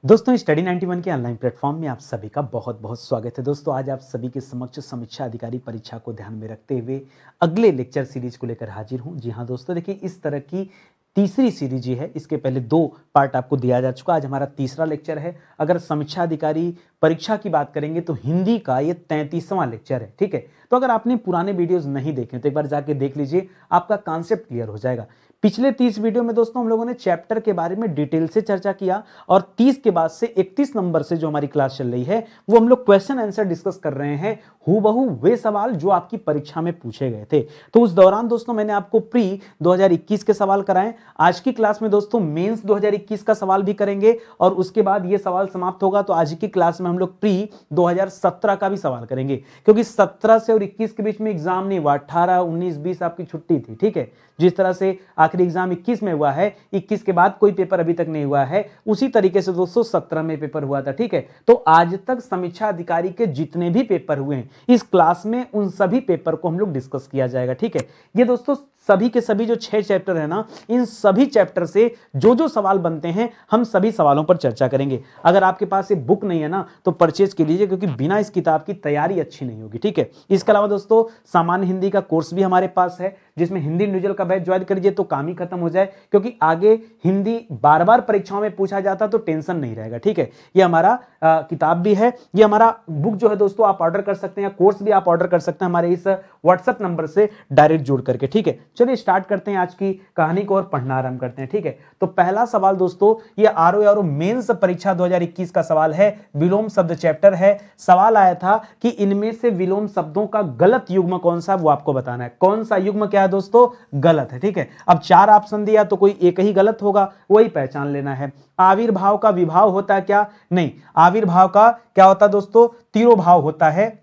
दोस्तों स्टडी 91 के online platform में आप सभी का बहुत बहुत स्वागत है। दोस्तों आज आप सभी के समक्ष समीक्षा अधिकारी परीक्षा को ध्यान में रखते हुए अगले लेक्चर सीरीज को लेकर हाजिर हूं। जी हां दोस्तों, देखिए इस तरह की तीसरी सीरीज ये है। इसके पहले 2 पार्ट आपको दिया जा चुका, आज हमारा तीसरा लेक्चर है। अगर समीक्षा अधिकारी परीक्षा की बात करेंगे तो हिंदी का ये 33वां लेक्चर है। ठीक है, तो अगर आपने पुराने वीडियोस नहीं देखे तो एक बार जाके देख लीजिए, आपका कॉन्सेप्ट क्लियर हो जाएगा। पिछले 30 वीडियो में दोस्तों हम लोगों ने चैप्टर के बारे में डिटेल से चर्चा किया और 30 के बाद से 31 नंबर से जो हमारी क्लास चल रही है वो हम लोग क्वेश्चन आंसर डिस्कस कर रहे हैं, हूबहू वे सवाल जो आपकी परीक्षा में पूछे गए थे। तो उस दौरान दोस्तों मैंने आपको प्री 2021 के सवाल कराएं। आज की क्लास में दोस्तों मेंस 2021 का सवाल भी करेंगे और उसके बाद ये सवाल समाप्त होगा तो आज की क्लास में हम लोग प्री 2017 का भी सवाल करेंगे, क्योंकि 17 से और 21 के बीच में एग्जाम नहीं हुआ। 18, 19, 20 आपकी छुट्टी थी। ठीक है, जिस तरह से आखिरी एग्जाम 21 में हुआ है, 21 के बाद कोई पेपर अभी तक नहीं हुआ है, उसी तरीके से दोस्तों 17 में पेपर हुआ था। ठीक है, तो आज तक समीक्षा अधिकारी के जितने भी पेपर हुए हैं इस क्लास में उन सभी पेपर को हम लोग डिस्कस किया जाएगा। ठीक है, ये दोस्तों सभी के सभी जो 6 चैप्टर है ना, इन सभी चैप्टर से जो जो सवाल बनते हैं हम सभी सवालों पर चर्चा करेंगे। अगर आपके पास ये बुक नहीं है ना तो परचेज कर लीजिए, क्योंकि बिना इस किताब की तैयारी अच्छी नहीं होगी। ठीक है, इसके अलावा दोस्तों सामान्य हिंदी का कोर्स भी हमारे पास है, जिसमें हिंदी इंडिविजुअल का बैच ज्वाइन करिए तो काम ही खत्म हो जाए, क्योंकि आगे हिंदी बार बार परीक्षाओं में पूछा जाता तो टेंशन नहीं रहेगा। ठीक है, ये हमारा किताब भी है, ये हमारा बुक जो है दोस्तों आप ऑर्डर कर सकते हैं, कोर्स भी आप ऑर्डर कर सकते हैं हमारे इस व्हाट्सएप नंबर से डायरेक्ट जुड़ करके। ठीक है, चलिए स्टार्ट करते हैं आज की कहानी को और पढ़ना आरंभ करते हैं। ठीक है, तो पहला सवाल दोस्तों ये आरओ मेंस परीक्षा 2021 का सवाल है, विलोम शब्द चैप्टर है। सवाल आया था कि इनमें से विलोम शब्दों का गलत युग्म कौन सा, वो आपको बताना है। कौन सा युग्म क्या है दोस्तों, गलत है। ठीक है, अब 4 ऑप्शन दिया तो कोई एक ही गलत होगा, वही पहचान लेना है। आविर्भाव का विभाव होता है क्या, नहीं, आविर्भाव का क्या होता है दोस्तों, तिरोभाव होता है।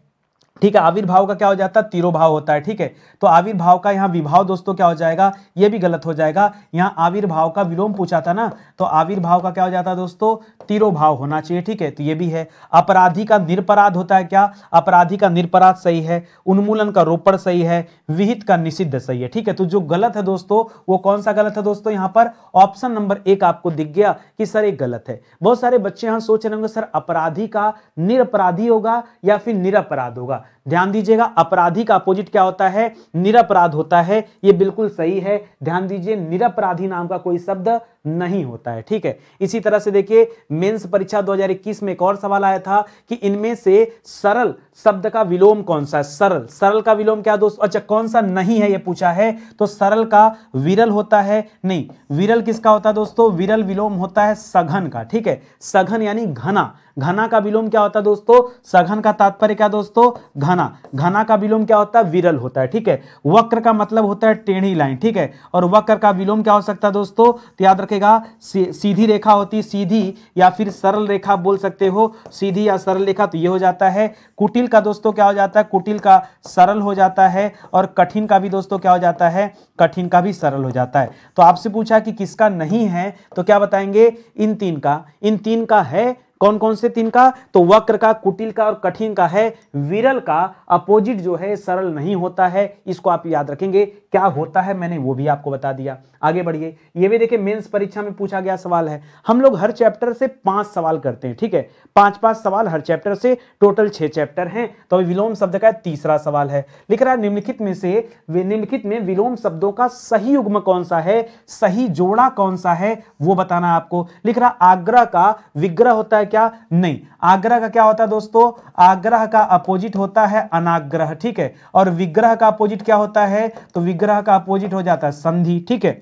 ठीक है, आविर्भाव का क्या हो जाता है, तिरोभाव होता है। ठीक है, तो आविर्भाव का यहां विभाव दोस्तों क्या हो जाएगा, यह भी गलत हो जाएगा। यहां आविर्भाव का विलोम पूछा था ना, तो आविर्भाव का क्या हो जाता है दोस्तों, तिरोभाव होना चाहिए। ठीक है, तो ये भी है। अपराधी का निरपराध होता है क्या, अपराधी का निरपराध सही है। उन्मूलन का रोपण सही है। विहित का निषिद्ध सही है। ठीक है, तो जो गलत है दोस्तों वो कौन सा गलत है दोस्तों, यहां पर ऑप्शन नंबर 1 आपको दिख गया कि सर एक गलत है। बहुत सारे बच्चे यहां सोच रहे होंगे सर अपराधी का निरपराधी होगा या फिर निरपराध होगा। ध्यान दीजिएगा, अपराधी का अपोजिट क्या होता है, निरपराध होता है। ये बिल्कुल सही है। ध्यान दीजिए, निरपराधी नाम का कोई शब्द नहीं होता है। ठीक है, इसी तरह से देखिए मेंस परीक्षा 2021 में एक और सवाल आया था कि इनमें से सरल शब्द का विलोम कौन सा है। सरल, सरल का विलोम क्या दोस्तों, अच्छा कौन सा नहीं है ये पूछा है, तो सरल का विरल होता है। नहीं, विरल किसका होता है दोस्तों, विरल विलोम होता है सघन का। ठीक है, सघन यानी घना, घना का विलोम क्या होता है दोस्तों, सघन का तात्पर्य क्या दोस्तों, घना, घना का विलोम क्या होता है, विरल होता है। ठीक है, वक्र का मतलब होता है टेढ़ी लाइन। ठीक है, और वक्र का विलोम क्या हो सकता है दोस्तों, तो याद रखेगा सीधी रेखा होती, सीधी या फिर सरल रेखा बोल सकते हो, सीधी या सरल रेखा, तो ये हो जाता है। कुटिल का दोस्तों क्या हो जाता है, कुटिल का सरल हो जाता है। और कठिन का भी दोस्तों क्या हो जाता है, कठिन का भी सरल हो जाता है। तो आपसे पूछा कि किसका नहीं है तो क्या बताएंगे, इन 3 का। इन 3 का है, कौन कौन से 3 का, तो वक्र का, कुटिल का और कठिन का है। विरल का अपोजिट जो है सरल नहीं होता है, इसको आप याद रखेंगे। क्या होता है मैंने वो भी आपको बता दिया। आगे बढ़िए, ये भी देखिए मेंस परीक्षा में पूछा गया सवाल है। हम लोग हर चैप्टर से 5 सवाल करते हैं। ठीक है, 5-5 सवाल हर चैप्टर से, टोटल 6 चैप्टर हैं। तो विलोम शब्द का तीसरा सवाल है, लिख रहा है निम्नलिखित में विलोम शब्दों का सही युग्म कौन सा है, सही जोड़ा कौन सा है वो बताना है आपको। लिख रहा आग्रह का विग्रह होता है क्या, नहीं, आग्रह का क्या होता है दोस्तों, आग्रह का अपोजिट होता है अनाग्रह। ठीक है, और विग्रह का अपोजिट क्या होता है, तो विग्रह का अपोजिट हो जाता है संधि। ठीक है,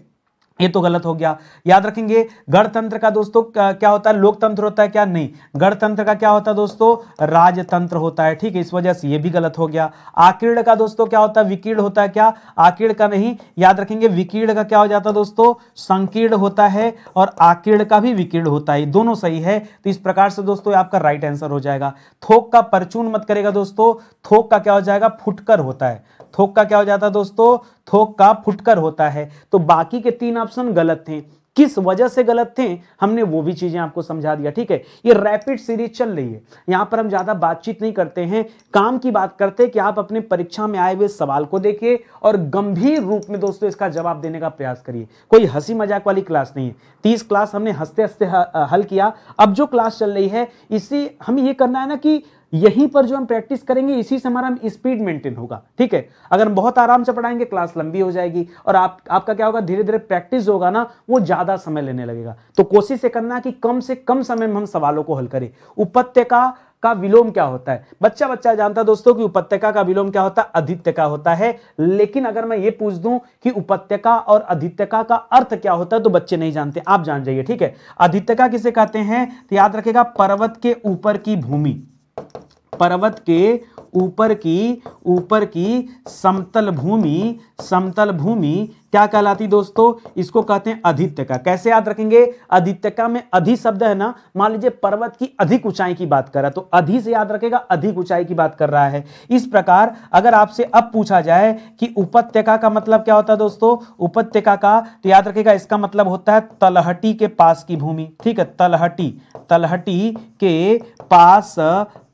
ये तो गलत हो गया। याद रखेंगे, गणतंत्र का दोस्तों क्या होता है, लोकतंत्र होता है क्या, नहीं, गणतंत्र का क्या होता है दोस्तों, राजतंत्र होता है। ठीक है, इस वजह से ये भी गलत हो गया। आकीर्ण का दोस्तों क्या होता है, विकीर्ण होता है क्या, आकीर्ण का नहीं, याद रखेंगे विकीर्ण का क्या हो जाता है दोस्तों, संकीर्ण होता है। और आकीर्ण का भी विकीर्ण होता है, दोनों सही है। तो इस प्रकार से दोस्तों आपका राइट आंसर हो जाएगा। थोक का परचून मत करेगा दोस्तों, थोक का क्या हो जाएगा, फुटकर होता है। थोक का क्या हो जाता है दोस्तों, थोक का फुटकर होता है। तो बाकी के 3 ऑप्शन गलत थे। किस वजह से गलत थे हमने वो भी चीजें आपको समझा दिया। ठीक है, ये रैपिड सीरीज चल रही है, यहां पर हम ज्यादा बातचीत नहीं करते हैं, काम की बात करते हैं कि आप अपने परीक्षा में आए हुए सवाल को देखिए और गंभीर रूप में दोस्तों इसका जवाब देने का प्रयास करिए। कोई हंसी मजाक वाली क्लास नहीं है। 30 क्लास हमने हंसते हंसते हल किया। अब जो क्लास चल रही है इसी हमें ये करना है ना कि यहीं पर जो हम प्रैक्टिस करेंगे इसी से हमारा स्पीड मेंटेन होगा। ठीक है, अगर हम बहुत आराम से पढ़ाएंगे क्लास लंबी हो जाएगी और आपका क्या होगा, धीरे धीरे प्रैक्टिस होगा ना वो ज्यादा समय लेने लगेगा। तो कोशिश ये करना कि कम से कम समय में हम सवालों को हल करें। उपत्यका का विलोम क्या होता है? बच्चा बच्चा जानता है दोस्तों कि उपत्यका का विलोम क्या होता है, अधित्यका होता है। लेकिन अगर मैं ये पूछ दूं कि उपत्यका और अधित्यका का अर्थ क्या होता है तो बच्चे नहीं जानते, आप जान जाइए। ठीक है, अधित्यका किसे कहते हैं तो याद रखेगा, पर्वत के ऊपर की भूमि, पर्वत के ऊपर की समतल भूमि क्या कहलाती दोस्तों, इसको कहते हैं अधित्यका। कैसे याद रखेंगे, अधित्यका में अधि शब्द है ना, मान लीजिए पर्वत की अधिक ऊंचाई की बात कर रहा है तो अधि से याद रखेगा अधिक ऊंचाई की बात कर रहा है। इस प्रकार अगर आपसे अब पूछा जाए कि उपत्यका का मतलब क्या होता है दोस्तों, उपत्यका का तो याद रखेगा इसका मतलब होता है तलहटी के पास की भूमि। ठीक है, तलहटी के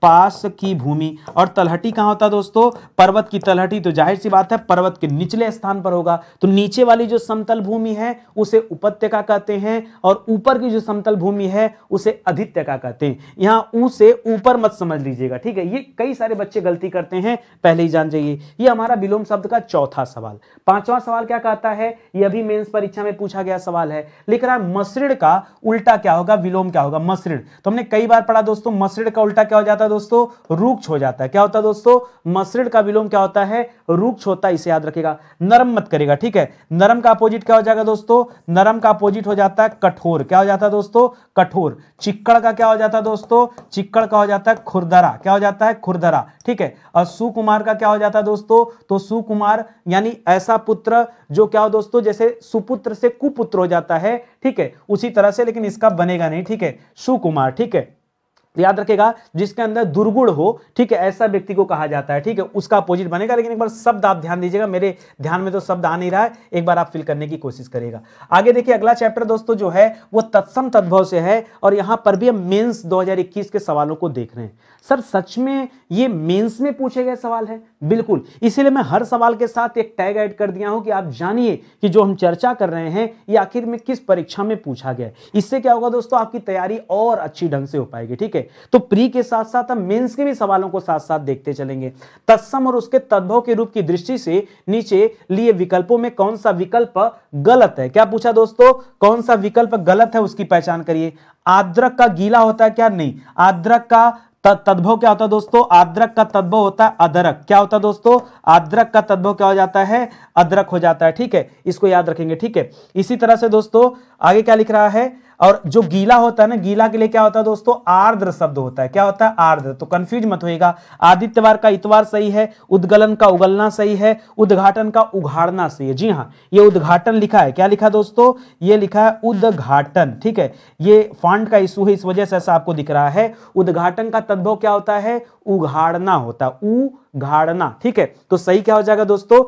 पास की भूमि। और तलहटी कहां होता है दोस्तों, पर्वत की तलहटी तो जाहिर सी बात है पर्वत के निचले स्थान पर होगा, तो नीचे वाली जो समतल भूमि है उसे उपत्यका कहते हैं और ऊपर की जो समतल भूमि है उसे अधित्यका कहते हैं। यहां ऊ से ऊपर मत समझ लीजिएगा। ठीक है, ये कई सारे बच्चे गलती करते हैं, पहले ही जान जाइए। ये हमारा विलोम शब्द का चौथा सवाल। पांचवा सवाल क्या कहता है, यह भी मेंस परीक्षा में पूछा गया सवाल है। लिख रहा है मसृण का उल्टा क्या होगा, विलोम क्या होगा, मसृण। तो हमने कई बार पढ़ा दोस्तों, मसृण का उल्टा क्या हो जाता है दोस्तों, रुक्ष हो जाता है। क्या होता है दोस्तों, मसृण का विलोम क्या होता है, रुक्ष होता है, इसे याद रखेगा। नरम मत करेगा। ठीक है, नरम का अपोजिट क्या हो जाएगा दोस्तों, नरम का अपोजिट हो जाता है कठोर। क्या हो जाता है दोस्तों, कठोर। चिक्कड़ का क्या हो जाता है दोस्तों, चिक्कड़ का हो जाता है खुरदरा। क्या हो जाता है, खुरदरा। ठीक है, और सुकुमार का क्या हो जाता है दोस्तों, तो सुकुमार यानी ऐसा पुत्र जो क्या हो दोस्तों, जैसे सुपुत्र से कुपुत्र हो जाता है। ठीक है, उसी तरह से, लेकिन इसका बनेगा नहीं। ठीक है, सुकुमार। ठीक है, याद रखेगा जिसके अंदर दुर्गुण हो, ठीक है, ऐसा व्यक्ति को कहा जाता है। ठीक है, उसका अपोजिट बनेगा। लेकिन एक बार शब्द आप ध्यान दीजिएगा, मेरे ध्यान में तो शब्द आ नहीं रहा है, एक बार आप फिल करने की कोशिश करिएगा। आगे देखिए, अगला चैप्टर दोस्तों जो है वो तत्सम तद्भव से है और यहां पर भी हम मेंस 2021 के सवालों को देख रहे हैं। सर सच में ये मेंस में पूछे गए सवाल है? बिल्कुल, इसीलिए मैं हर सवाल के साथ एक टैग ऐड कर दिया हूं कि आप जानिए कि जो हम चर्चा कर रहे हैं ये आखिर में किस परीक्षा में पूछा गया है। इससे क्या होगा दोस्तों, आपकी तैयारी और अच्छी ढंग से हो पाएगी। ठीक है, तो प्री के साथ साथ हम मेंस के भी सवालों को साथ साथ देखते चलेंगे। तत्सम और उसके तद्भव के रूप की दृष्टि से नीचे लिए विकल्पों में कौन सा विकल्प गलत है? क्या पूछा दोस्तों, कौन सा विकल्प गलत है उसकी पहचान करिए। आद्रक का गीला होता है क्या? नहीं। आद्रक का तद्भव क्या होता है दोस्तों, आद्रक का तद्भव होता है अदरक। क्या होता है दोस्तों, आद्रक का तद्भव क्या हो जाता है, अदरक हो जाता है। ठीक है, इसको याद रखेंगे। ठीक है, इसी तरह से दोस्तों आगे क्या लिख रहा है, और जो गीला होता है ना, गीला के लिए क्या होता है दोस्तों, आर्द्र शब्द होता है। क्या होता है, आर्द्र। तो कंफ्यूज मत होइएगा। आदित्यवार का इतवार सही है, उद्गलन का उगलना सही है, उद्घाटन का उघाड़ना सही है। जी हाँ, ये उद्घाटन लिखा है। क्या लिखा दोस्तों, ये लिखा है उद्घाटन। ठीक है, ये फॉन्ट का इशू है, इस वजह से ऐसा आपको दिख रहा है। उद्घाटन का तद्भव क्या होता है, उघाड़ना होता है, उघाड़ना। ठीक है, तो सही क्या हो जाएगा दोस्तों,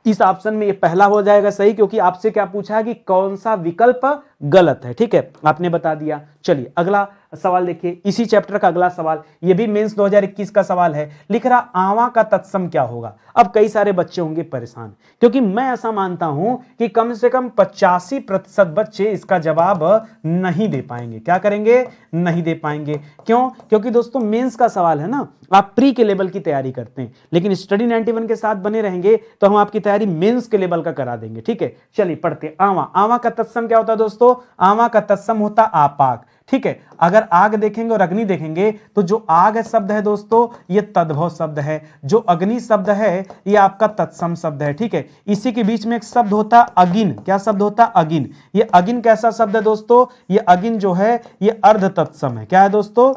इस ऑप्शन में ये पहला हो जाएगा सही, क्योंकि आपसे क्या पूछा है कि कौन सा विकल्प गलत है। ठीक है, आपने बता दिया। चलिए अगला सवाल देखिए, इसी चैप्टर का अगला सवाल, ये भी मेंस 2021 का सवाल है। लिख रहा आंवा का तत्सम क्या होगा। अब कई सारे बच्चे होंगे परेशान, क्योंकि मैं ऐसा मानता हूं कि कम से कम 85% बच्चे इसका जवाब नहीं दे पाएंगे। क्या करेंगे, नहीं दे पाएंगे। क्यों? क्योंकि दोस्तों मेंस का सवाल है ना, आप प्री के लेवल की तैयारी करते हैं, लेकिन स्टडी 91 के साथ बने रहेंगे तो हम आपकी तैयारी मेंस के लेवल का करा देंगे। ठीक है, चलिए पढ़ते हैं। आंवा, आंवा का तत्सम क्या होता है दोस्तों, आंवा का तत्सम होता आपाक। ठीक है, अगर आग देखेंगे और अग्नि देखेंगे तो जो आग शब्द है दोस्तों ये तद्भव शब्द है, जो अग्नि शब्द है ये आपका तत्सम शब्द है। ठीक है, इसी के बीच में एक शब्द होता अगिन। क्या शब्द होता, अगिन। ये अगिन कैसा शब्द है दोस्तों, ये अगिन जो है ये अर्ध तत्सम है। क्या है दोस्तों,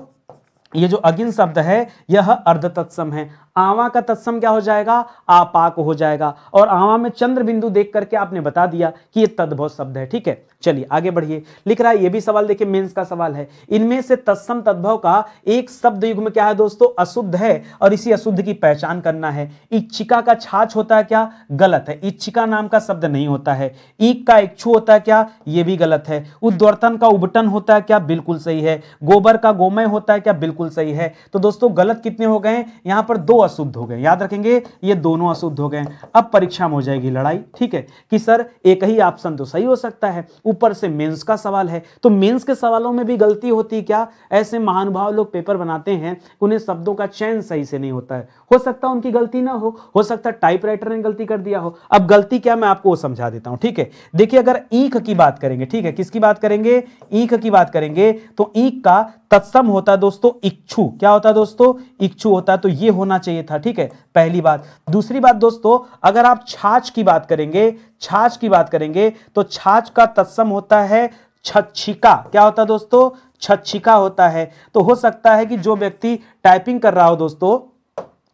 ये जो अगिन शब्द है यह अर्ध तत्सम है। आवा का तत्सम क्या हो जाएगा, आपाक हो जाएगा। और आवा में चंद्र बिंदु देख करके आपने बता दिया कि ये तद्भव शब्द है। ठीक है, चलिए आगे बढ़िए। लिख रहा है ये भी सवाल, देखिए मेंस का सवाल है, इनमें से तत्सम तद्भव का एक शब्द युग्म क्या है दोस्तों, अशुद्ध है, और इसी अशुद्ध की पहचान करना है। इच्छिका का छाछ होता है क्या, गलत है, इच्छिका नाम का शब्द नहीं होता है। ईक का इक्षु होता है क्या, ये भी गलत है। उद्वर्तन का उबटन होता है क्या, बिल्कुल सही है। गोबर का गोमय होता है क्या, बिल्कुल सही है। तो दोस्तों गलत कितने हो गए, यहां पर दो अशुद्ध हो गए, याद रखेंगे ये दोनों अशुद्ध हो गए। अब परीक्षा में हो जाएगी लड़ाई, ठीक है, कि सर एक ही ऑप्शन तो सही हो सकता है, ऊपर से मेंस का सवाल है, तो मेंस के सवालों में भी गलती होती क्या, ऐसे महानुभाव लोग पेपर बनाते हैं, उन्हें शब्दों का चयन सही से नहीं होता है। हो सकता है उनकी गलती ना हो सकता है टाइपराइटर ने गलती कर दिया हो। अब गलती क्या, मैं आपको समझा देता हूं, ठीक है। देखिए अगर ईख की बात करेंगे, ठीक है, किसकी बात करेंगे, ईख की बात करेंगे, तो ईख का तत्सम होता है दोस्तों इक्षु, क्या होता है दोस्तों, इक्षु होता है, तो ये होना चाहिए था, ठीक है, पहली बात। दूसरी बात दोस्तों, अगर आप छाछ की बात करेंगे, छाछ की बात करेंगे, तो छाछ का तत्सम होता है छच्छिका, क्या होता है दोस्तों, छच्छिका होता है। तो हो सकता है कि जो व्यक्ति टाइपिंग कर रहा हो दोस्तों,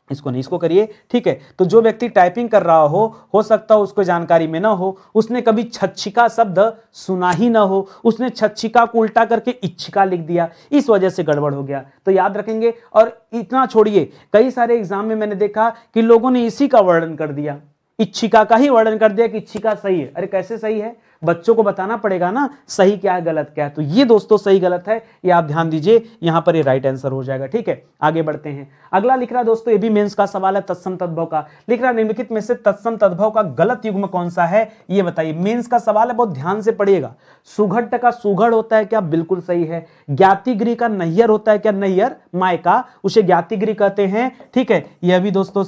इसको नहीं, इसको करिए, ठीक है, तो जो व्यक्ति टाइपिंग कर रहा हो सकता है उसको जानकारी में ना हो, उसने कभी छच्छिका शब्द सुना ही ना हो, उसने छच्छिका को उल्टा करके इच्छिका लिख दिया, इस वजह से गड़बड़ हो गया। तो याद रखेंगे। और इतना छोड़िए, कई सारे एग्जाम में मैंने देखा कि लोगों ने इसी का वर्णन कर दिया, इच्छिका का ही वर्णन कर दिया कि इच्छिका सही है। अरे कैसे सही है, बच्चों को बताना पड़ेगा ना सही क्या है गलत क्या है। तो ये दोस्तों सही गलत है, ये आप ध्यान दीजिए, यहां पर ये राइट आंसर हो जाएगा। ठीक है, आगे बढ़ते हैं। अगला लिख रहा दोस्तों, ये भी मेंस का सवाल है, तत्सम तद्भव का। लिख रहा निम्नलिखित में से तत्सम तद्भव का गलत युग्म कौन सा है, ये बताइए। मेंस का सवाल है, बहुत ध्यान से पढ़िएगा। सुघट्ट का सुघड़ होता है क्या, बिल्कुल सही है। ज्ञातिगृह का नैयर होता है क्या, नैयर मायका, उसे ज्ञातिगृह कहते हैं, ठीक है, यह भी दोस्तों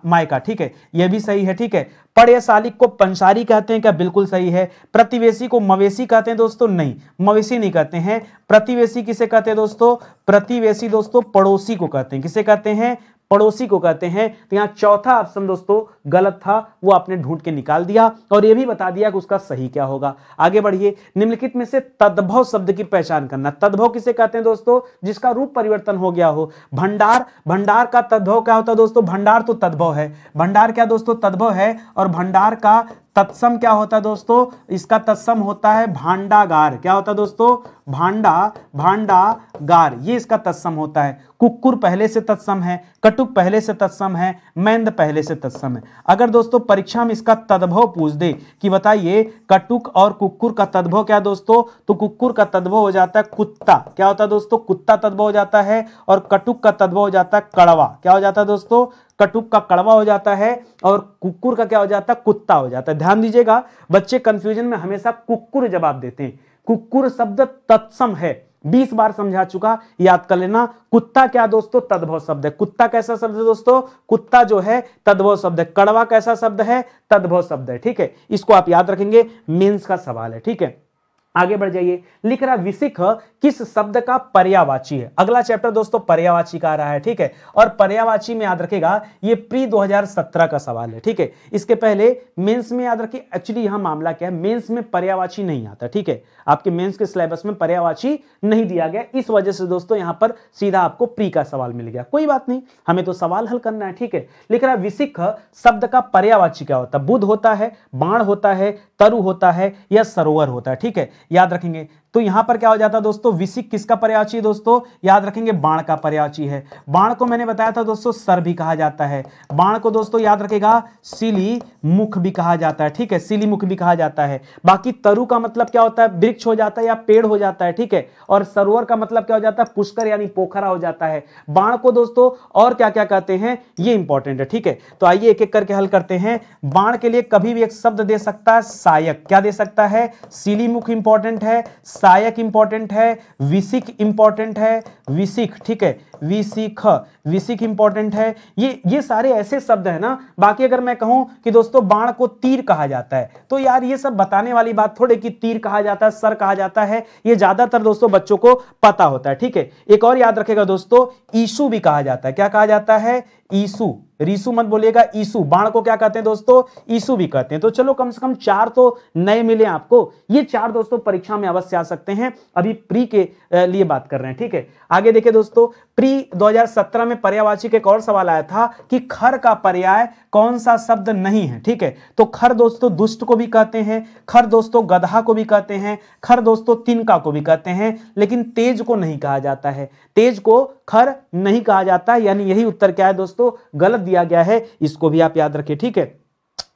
मायका, ठीक है, यह भी सही है। ठीक है, पर्यशालिक को पंसारी कहते हैं क्या, बिल्कुल सही है। प्रतिवेशी को मवेशी कहते हैं दोस्तों, नहीं, मवेशी नहीं कहते हैं। प्रतिवेशी किसे कहते हैं दोस्तों, प्रतिवेशी दोस्तों पड़ोसी को कहते हैं, किसे कहते हैं, पड़ोसी को कहते हैं। तो यहां चौथा ऑप्शन दोस्तों गलत था, वो आपने ढूंढ के निकाल दिया और ये भी बता दिया कि उसका सही क्या होगा। आगे बढ़िए। निम्नलिखित में से तद्भव शब्द की पहचान करना। तद्भव किसे कहते हैं दोस्तों, जिसका रूप परिवर्तन हो गया हो। भंडार, भंडार का तद्भव क्या होता है दोस्तों, भंडार तो तद्भव है, भंडार क्या दोस्तों तद्भव है। और भंडार का तत्सम क्या होता है दोस्तों, इसका तत्सम होता है भांडागार, क्या होता है दोस्तों, भांडागार, ये इसका तत्सम होता है। कुक्कुर पहले से तत्सम है, कटुक पहले से तत्सम है, मैंद पहले से तत्सम है। अगर दोस्तों परीक्षा में इसका तद्भव पूछ दे कि बताइए कटुक और कुक्कुर का तद्भव क्या दोस्तों, तो कुक्कुर का तद्भव हो जाता है कुत्ता, क्या होता है दोस्तों, कुत्ता तद्भव हो जाता है। और कटुक का तद्भव हो जाता है कड़वा, क्या हो जाता है दोस्तों, कटुक का कड़वा हो जाता है। और कुक्कुर का क्या हो जाता है, कुत्ता हो जाता है। ध्यान दीजिएगा, बच्चे कंफ्यूजन में हमेशा कुक्कुर जवाब देते हैं। कुक्कुर शब्द तत्सम है, 20 बार समझा चुका, याद कर लेना। कुत्ता क्या दोस्तों, तद्भव शब्द है। कुत्ता कैसा शब्द है दोस्तों, कुत्ता जो है तद्भव शब्द है। कड़वा कैसा शब्द है, तद्भव शब्द है। ठीक है, इसको आप याद रखेंगे, मेंस का सवाल है। ठीक है, आगे बढ़ जाइए। लिख रहा विसिख किस शब्द का पर्यायवाची है। अगला चैप्टर दोस्तों पर्यायवाची का आ रहा है, ठीक है, और पर्यायवाची में याद रखेगा ये प्री 2017 का सवाल है। ठीक है, इसके पहले मेंस में याद रखिए, एक्चुअली यहां मामला क्या है, मेंस में पर्यायवाची नहीं आता। ठीक है, आपके मेंस के सिलेबस में पर्यायवाची नहीं दिया गया, इस वजह से दोस्तों यहां पर सीधा आपको प्री का सवाल मिल गया। कोई बात नहीं, हमें तो सवाल हल करना है। ठीक है, लिख रहा विसिख शब्द का पर्यायवाची क्या होता है, बुध होता है, बाण होता है, तरु होता है, या सरोवर होता है। ठीक है, याद रखेंगे। तो यहां पर क्या हो जाता है दोस्तों, विसिख किसका पर्यायवाची है दोस्तों, याद रखेंगे बाण का पर्यायवाची है। बाण को मैंने बताया था दोस्तों सर भी कहा जाता है। बाण को दोस्तों याद रखेगा सिली मुख भी कहा जाता है। ठीक है, सिली मुख भी कहा जाता है। बाकी तरु का मतलब क्या होता है, वृक्ष हो जाता है या पेड़ हो जाता है। ठीक है, और सरोवर का मतलब क्या हो जाता है, पुष्कर यानी पोखरा हो जाता है। बाण को दोस्तों और क्या क्या कहते हैं, ये इंपॉर्टेंट है। ठीक है, तो आइए एक एक करके हल करते हैं। बाण के लिए कभी भी एक शब्द दे सकता है सायक, क्या दे सकता है, सिली मुख इंपॉर्टेंट है, सायक इंपॉर्टेंट है, विसिख इंपॉर्टेंट है, विसिख, ठीक है, विसिख, विसिख इंपॉर्टेंट है। ये सारे ऐसे शब्द है ना। बाकी अगर मैं कहूं कि दोस्तों बाण को तीर कहा जाता है, तो यार ये सब बताने वाली बात थोड़े कि तीर कहा जाता है, सर कहा जाता है, ये ज्यादातर दोस्तों बच्चों को पता होता है। ठीक है, एक और याद रखेगा दोस्तों, ईसु भी कहा जाता है। क्या कहा जाता है, ईसु, रीसु मत बोलिएगा, ईसु। बाण को क्या कहते हैं दोस्तों, ईसु भी कहते हैं। तो चलो कम से कम 4 तो नए मिले आपको, ये 4 दोस्तों परीक्षा में अवश्य आ सकते हैं। अभी प्री के लिए बात कर रहे हैं। ठीक है, आगे देखिए दोस्तों, प्री 2017 में पर्यायवाची का एक और सवाल आया था कि खर का पर्याय कौन सा शब्द नहीं है। ठीक है, तो खर दोस्तों दुष्ट को भी कहते हैं, खर दोस्तों गधा को भी कहते हैं, खर दोस्तों तिनका को भी कहते हैं, लेकिन तेज को नहीं कहा जाता है। तेज को खर नहीं कहा जाता, यानी यही उत्तर क्या है दोस्तों, गलत दिया गया है। इसको भी आप याद रखिए। ठीक है,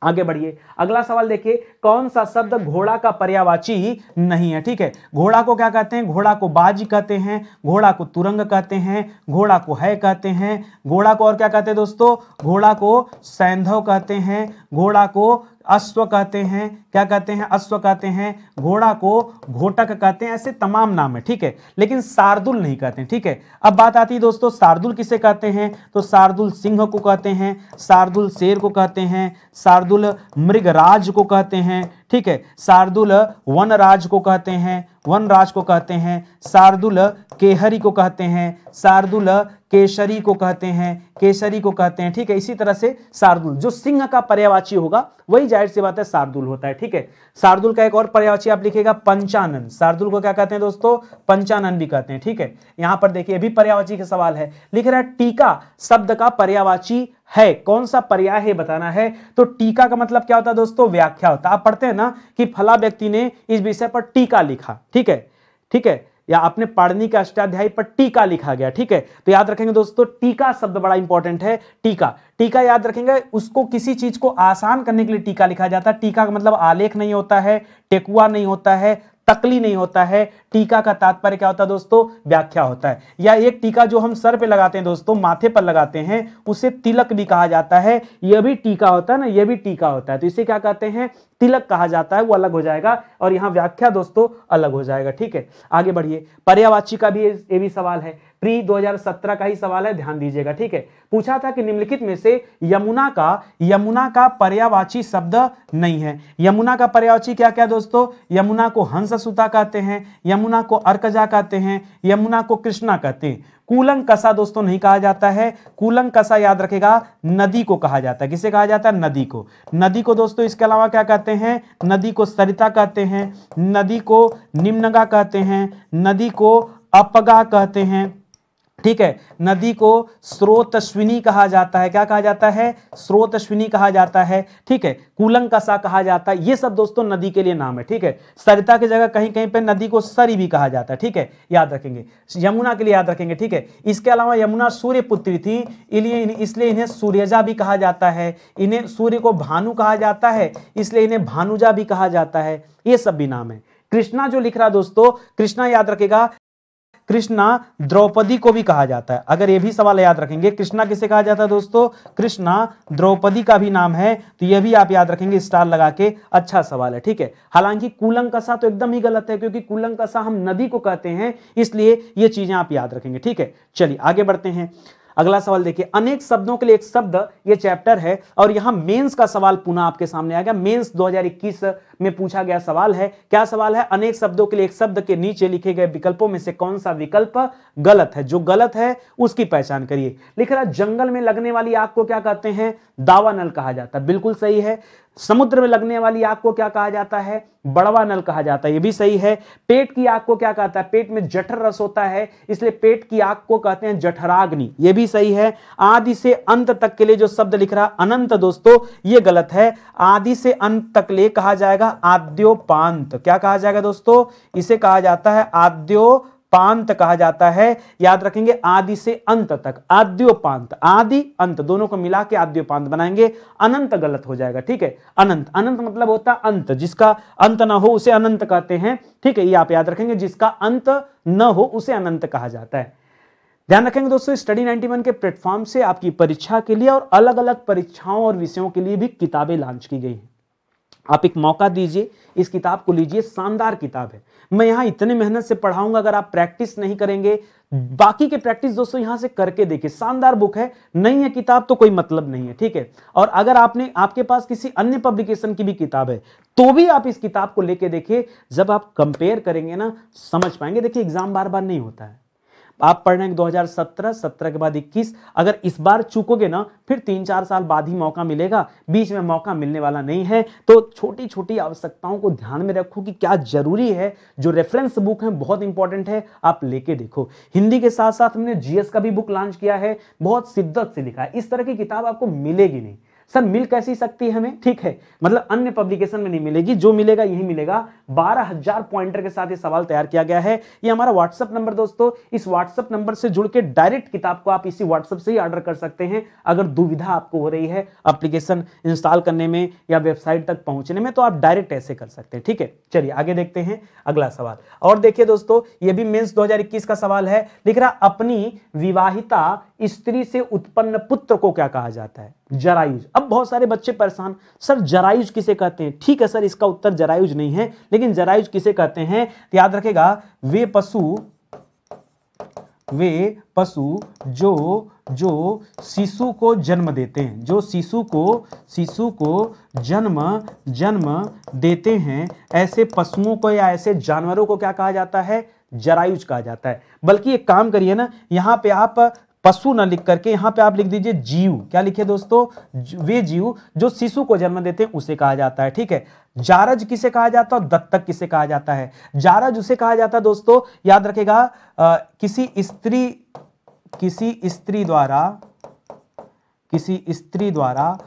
आगे बढ़िए। अगला सवाल देखिए, कौन सा शब्द घोड़ा का पर्यायवाची नहीं है। ठीक है, घोड़ा को क्या कहते हैं, घोड़ा को बाज कहते हैं, घोड़ा को तुरंग कहते हैं, घोड़ा को है कहते हैं, घोड़ा को और क्या कहते हैं दोस्तों, घोड़ा को सैंधव कहते हैं, घोड़ा को अश्व कहते हैं, क्या कहते हैं, अश्व कहते हैं, घोड़ा को घोटक कहते हैं, ऐसे तमाम नाम है। ठीक है, लेकिन शार्दुल नहीं कहते हैं। ठीक है, अब बात आती है दोस्तों शार्दुल किसे कहते हैं, तो शार्दुल सिंह को कहते हैं, शार्दुल शेर को कहते हैं, शार्दुल मृगराज को कहते हैं। ठीक है, शार्दुल वनराज को कहते हैं, वनराज को कहते हैं, शार्दुल केहरी को कहते हैं, शार्दुल केसरी को कहते हैं, केसरी को कहते हैं। ठीक है, इसी तरह से शार्दुल जो सिंह का पर्यायवाची होगा वही जाहिर सी बात है शार्दुल होता है। ठीक है, शार्दुल का एक और पर्यायवाची आप लिखिएगा पंचानन। शार्दुल को क्या कहते हैं दोस्तों, पंचानन भी कहते हैं। ठीक है, यहां पर देखिए भी पर्यायवाची का सवाल है, लिख रहा है टीका शब्द का पर्यायवाची है, कौन सा पर्याय है बताना है। तो टीका का मतलब क्या होता है दोस्तों, व्याख्या होता है। आप पढ़ते हैं ना कि फला व्यक्ति ने इस विषय पर टीका लिखा। ठीक है, ठीक है, या आपने पाणिनि के अष्टाध्यायी पर टीका लिखा गया। ठीक है, तो याद रखेंगे दोस्तों टीका शब्द बड़ा इंपॉर्टेंट है। टीका, टीका याद रखेंगे, उसको किसी चीज को आसान करने के लिए टीका लिखा जाता है। टीका का मतलब आलेख नहीं होता है, टेकुआ नहीं होता है, तकली नहीं होता है। टीका का तात्पर्य क्या होता है दोस्तों, व्याख्या होता है। या एक टीका जो हम सर पे लगाते हैं दोस्तों, माथे पर लगाते हैं, उसे तिलक भी कहा जाता है। यह भी टीका होता है ना, यह भी टीका होता है, तो इसे क्या कहते हैं, तिलक कहा जाता है। वो अलग हो जाएगा और यहाँ व्याख्या दोस्तों अलग हो जाएगा। ठीक है, आगे बढ़िए। पर्यायवाची का भी ये भी सवाल है, प्री 2017 का ही सवाल है, ध्यान दीजिएगा। ठीक है, पूछा था कि निम्नलिखित में से यमुना का पर्यायवाची शब्द नहीं है। यमुना का पर्यायवाची क्या क्या दोस्तों, यमुना को हंस सुता कहते हैं, यमुना को अर्कजा कहते हैं, यमुना को कृष्णा कहते हैं। कूलंग कसा दोस्तों नहीं कहा जाता है। कूलंग कसा याद रखेगा नदी को कहा जाता है। किसे कहा जाता है, नदी को। नदी को दोस्तों इसके अलावा क्या कहते हैं, नदी को सरिता कहते हैं, नदी को निम्नगा कहते हैं, नदी को अपगा कहते हैं। ठीक है, नदी को स्रोतस्विनी कहा जाता है। क्या कहा जाता है, स्रोतस्विनी कहा जाता है। ठीक है, कूलंकसा कहा जाता है। ये सब दोस्तों नदी के लिए नाम है। ठीक है, सरिता की जगह कहीं कहीं पे नदी को सरी भी कहा जाता है। ठीक है, याद रखेंगे। यमुना के लिए याद रखेंगे। ठीक है, इसके अलावा यमुना सूर्य पुत्री थी, इसलिए इन्हें सूर्यजा भी कहा जाता है। इन्हें सूर्य को भानु कहा जाता है, इसलिए इन्हें भानुजा भी कहा जाता है। ये सब भी नाम है। कृष्णा जो लिख रहा दोस्तों, कृष्णा याद रखेगा, कृष्णा द्रौपदी को भी कहा जाता है। अगर ये भी सवाल याद रखेंगे, कृष्णा किसे कहा जाता है दोस्तों, कृष्णा द्रौपदी का भी नाम है, तो ये भी आप याद रखेंगे स्टार लगा के। अच्छा सवाल है। ठीक है, हालांकि कूलंकसा तो एकदम ही गलत है, क्योंकि कूलंकसा हम नदी को कहते हैं, इसलिए ये चीजें आप याद रखेंगे। ठीक है, चलिए आगे बढ़ते हैं। अगला सवाल देखिए, अनेक शब्दों के लिए एक शब्द, ये चैप्टर है और यहां मेंस का सवाल पुनः आपके सामने आ गया। मेंस 2021 में पूछा गया सवाल है। क्या सवाल है, अनेक शब्दों के लिए एक शब्द के नीचे लिखे गए विकल्पों में से कौन सा विकल्प गलत है। जो गलत है उसकी पहचान करिए। लिख रहा, जंगल में लगने वाली आग को क्या कहते हैं, दावा नल कहा जाता है। बिल्कुल सही है। समुद्र में लगने वाली आग को क्या कहा जाता है, बड़वा नल कहा जाता है। ये भी सही है। पेट की आग को क्या कहता है, पेट में जठर रस होता है, इसलिए पेट की आग को कहते हैं जठराग्नि। ये भी सही है। आदि से अंत तक के लिए जो शब्द लिख रहा अनंत दोस्तों, ये गलत है। आदि से अंत तक ले कहा जाएगा आद्योपांत। क्या कहा जाएगा दोस्तों, इसे कहा जाता है आद्योपांत कहा जाता है। याद रखेंगे, आदि से अंत तक, आद्योपांत, आदि अंत दोनों को मिला के आद्योपांत बनाएंगे। अनंत गलत हो जाएगा। ठीक है, अनंत, अनंत मतलब होता है अंत, जिसका अंत ना हो उसे अनंत कहते हैं। ठीक है, ये आप याद रखेंगे, जिसका अंत न हो उसे अनंत कहा जाता है। ध्यान रखेंगे दोस्तों, स्टडी 91 के प्लेटफॉर्म से आपकी परीक्षा के लिए और अलग अलग परीक्षाओं और विषयों के लिए भी किताबें लॉन्च की गई हैं। आप एक मौका दीजिए, इस किताब को लीजिए, शानदार किताब है। मैं यहाँ इतने मेहनत से पढ़ाऊंगा, अगर आप प्रैक्टिस नहीं करेंगे, बाकी के प्रैक्टिस दोस्तों यहाँ से करके देखिए। शानदार बुक है, नहीं है किताब तो कोई मतलब नहीं है। ठीक है, और अगर आपके पास किसी अन्य पब्लिकेशन की भी किताब है तो भी आप इस किताब को लेके देखिए। जब आप कंपेयर करेंगे ना, समझ पाएंगे। देखिए, एग्जाम बार बार नहीं होता है, आप पढ़ रहे हैं 2017, 17 के बाद 21, अगर इस बार चूकोगे ना फिर 3-4 साल बाद ही मौका मिलेगा, बीच में मौका मिलने वाला नहीं है। तो छोटी छोटी आवश्यकताओं को ध्यान में रखो कि क्या जरूरी है। जो रेफरेंस बुक है बहुत इंपॉर्टेंट है, आप लेके देखो। हिंदी के साथ साथ हमने जीएस का भी बुक लॉन्च किया है, बहुत शिद्दत से लिखा है। इस तरह की किताब आपको मिलेगी नहीं। सर मिल कैसी सकती है हमें, ठीक है, मतलब अन्य पब्लिकेशन में नहीं मिलेगी, जो मिलेगा यही मिलेगा। 12,000 पॉइंटर के साथ ये सवाल तैयार किया गया है। ये हमारा व्हाट्सएप नंबर दोस्तों, इस व्हाट्सएप नंबर से जुड़ के डायरेक्ट किताब को आप इसी व्हाट्सएप से ही ऑर्डर कर सकते हैं। अगर दुविधा आपको हो रही है एप्लीकेशन इंस्टॉल करने में या वेबसाइट तक पहुंचने में, तो आप डायरेक्ट ऐसे कर सकते हैं, ठीक है। चलिए आगे देखते हैं अगला सवाल। और देखिए दोस्तों, ये भी मेंस 2021 का सवाल है। लिख रहा अपनी विवाहिता स्त्री से उत्पन्न पुत्र को क्या कहा जाता है? जरायुज। अब बहुत सारे बच्चे परेशान, सर जरायुज किसे कहते हैं? ठीक है सर, इसका उत्तर जरायुज नहीं है, लेकिन जरायुज किसे कहते हैं तो याद रखेगा, वे पशु जो शिशु को जन्म देते हैं, जो शिशु को जन्म देते हैं, ऐसे पशुओं को या ऐसे जानवरों को क्या कहा जाता है? जरायुज कहा जाता है। बल्कि एक काम करिए ना, यहां पे आप पशु ना लिख करके यहां पे आप लिख दीजिए जीव। क्या लिखे दोस्तों? वे जीव जो शिशु को जन्म देते हैं उसे कहा जाता है, ठीक है। जारज किसे कहा जाता है और दत्तक किसे कहा जाता है? जारज उसे कहा जाता है दोस्तों, याद रखेगा, किसी स्त्री द्वारा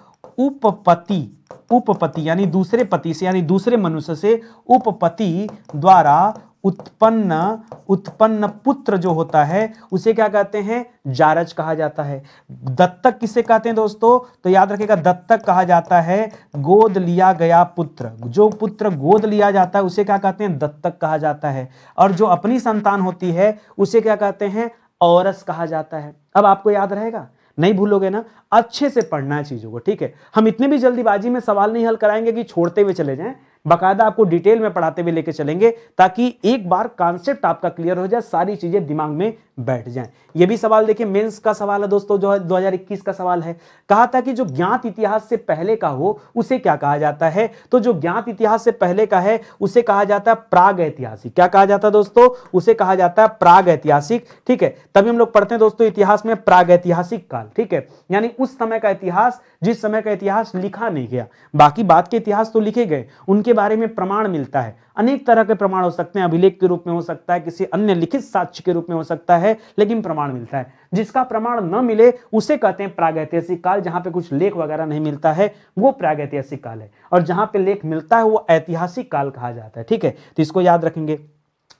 उपपति यानी दूसरे पति से, यानी दूसरे मनुष्य से उपपति द्वारा उत्पन्न पुत्र जो होता है उसे क्या कहते हैं? जारज कहा जाता है। दत्तक किसे कहते हैं दोस्तों? तो याद रखिएगा, दत्तक कहा जाता है गोद लिया गया पुत्र। जो पुत्र गोद लिया जाता है उसे क्या कहते हैं? दत्तक कहा जाता है। और जो अपनी संतान होती है उसे क्या कहते हैं? औरस कहा जाता है। अब आपको याद रहेगा, नहीं भूलोगे ना, अच्छे से पढ़ना है चीजों को, ठीक है। हम इतने भी जल्दीबाजी में सवाल नहीं हल कराएंगे कि छोड़ते हुए चले जाएं, बाकायदा आपको डिटेल में पढ़ाते हुए लेके चलेंगे, ताकि एक बार कॉन्सेप्ट आपका क्लियर हो जाए, सारी चीजें दिमाग में बैठ जाएं। ये भी सवाल देखिए, मेंस का सवाल है दोस्तों, जो 2021 का सवाल है। कहा था कि जो ज्ञात इतिहास से पहले का हो उसे क्या कहा जाता है? तो जो ज्ञात इतिहास से पहले का है उसे कहा जाता है प्राग ऐतिहासिक। क्या कहा जाता है दोस्तों? उसे कहा जाता है प्राग ऐतिहासिक, ठीक है। तभी हम लोग पढ़ते हैं दोस्तों इतिहास में प्राग ऐतिहासिक काल, ठीक है, यानी उस समय का इतिहास जिस समय का इतिहास लिखा नहीं गया। बाकी बात के इतिहास तो लिखे गए, उनके बारे में प्रमाण मिलता है। अनेक तरह के प्रमाण हो सकते हैं, अभिलेख के रूप में हो सकता है, किसी अन्य लिखित साक्ष्य के रूप में हो सकता है, लेकिन प्रमाण मिलता है। जिसका प्रमाण न मिले उसे कहते हैं प्रागैतिहासिक काल। जहां पे कुछ लेख वगैरह नहीं मिलता है वो प्रागैतिहासिक काल है, और जहां पे लेख मिलता है वो ऐतिहासिक काल कहा जाता है, ठीक है। तो इसको याद रखेंगे।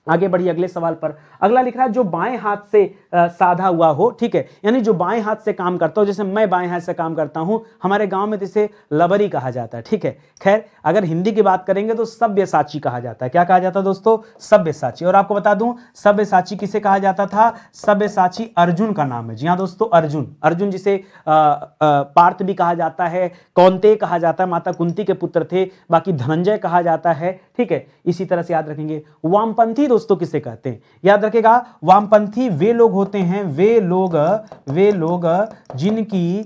आगे बढ़िए अगले सवाल पर। अगला लिख रहा है जो बाएं हाथ से साधा हुआ हो, ठीक है, यानी जो बाएं हाथ से काम करता हो। जैसे मैं बाएं हाथ से काम करता हूं, हमारे गांव में इसे लबरी कहा जाता है, ठीक है। खैर अगर हिंदी की बात करेंगे तो सब्यसाची कहा जाता है। क्या कहा जाता है दोस्तों? सब्यसाची। और आपको बता दूं सब्यसाची किसे कहा जाता था? सब्यसाची अर्जुन का नाम है। जी हाँ दोस्तों, अर्जुन जिसे पार्थ भी कहा जाता है, कौंतेय कहा जाता है, माता कुंती के पुत्र थे, बाकी धनंजय कहा जाता है, ठीक है। इसी तरह से याद रखेंगे। वामपंथी दोस्तों किसे कहते हैं? याद रखेगा, वामपंथी वे लोग होते हैं, वे लोग जिनकी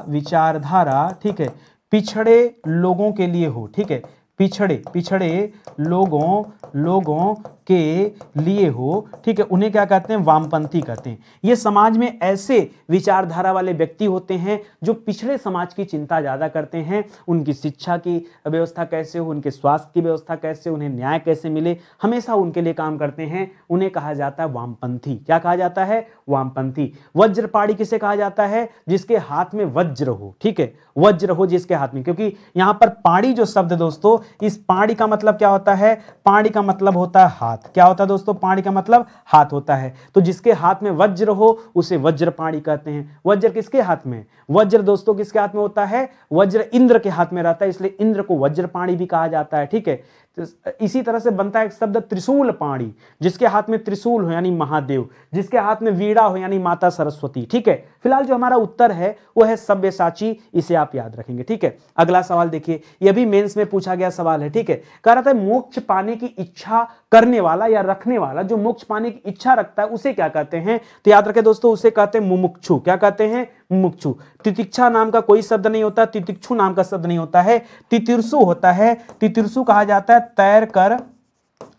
विचारधारा ठीक है पिछड़े लोगों के लिए हो, ठीक है, पिछड़े लोगों के लिए हो, ठीक है, उन्हें क्या कहते हैं? वामपंथी कहते हैं। ये समाज में ऐसे विचारधारा वाले व्यक्ति होते हैं जो पिछड़े समाज की चिंता ज्यादा करते हैं। उनकी शिक्षा की व्यवस्था कैसे हो, उनके स्वास्थ्य की व्यवस्था कैसे, उन्हें न्याय कैसे मिले, हमेशा उनके लिए काम करते हैं। उन्हें कहा जाता है वामपंथी। क्या कहा जाता है? वामपंथी। वज्रपाणी किसे कहा जाता है? जिसके हाथ में वज्र हो, ठीक है, वज्र हो जिसके हाथ में। क्योंकि यहां पर पाणी जो शब्द दोस्तों, इस पाणी का मतलब क्या होता है? पाणी का मतलब होता है हाथ। क्या होता है दोस्तों? पाणी का मतलब हाथ होता है। तो जिसके हाथ में वज्र हो उसे वज्रपाणी कहते हैं। वज्र किसके हाथ में? वज्र दोस्तों किसके हाथ में होता है? वज्र इंद्र के हाथ में रहता है, इसलिए इंद्र को वज्रपाणी भी कहा जाता है, ठीक है। तो इसी तरह से बनता है एक शब्द त्रिशूल पाणी, जिसके हाथ में त्रिशूल हो यानी महादेव, जिसके हाथ में वीणा हो यानी माता सरस्वती, ठीक है। फिलहाल जो हमारा उत्तर है वो है सब्यसाची, इसे आप याद रखेंगे, ठीक है। अगला सवाल देखिए, यह भी मेंस में पूछा गया सवाल है, ठीक है। कह रहा था मोक्ष पाने की इच्छा करने वाला या रखने वाला, जो मोक्ष पाने की इच्छा रखता है उसे क्या कहते हैं? तो याद रखें दोस्तों, उसे कहते हैं मुमुक्षु। क्या कहते हैं? मुमुक्षु। तितिक्षा नाम का कोई शब्द नहीं होता, तितिक्षु नाम का शब्द नहीं होता है, तितिर्षु होता है। तितिर्षु कहा जाता है तैर कर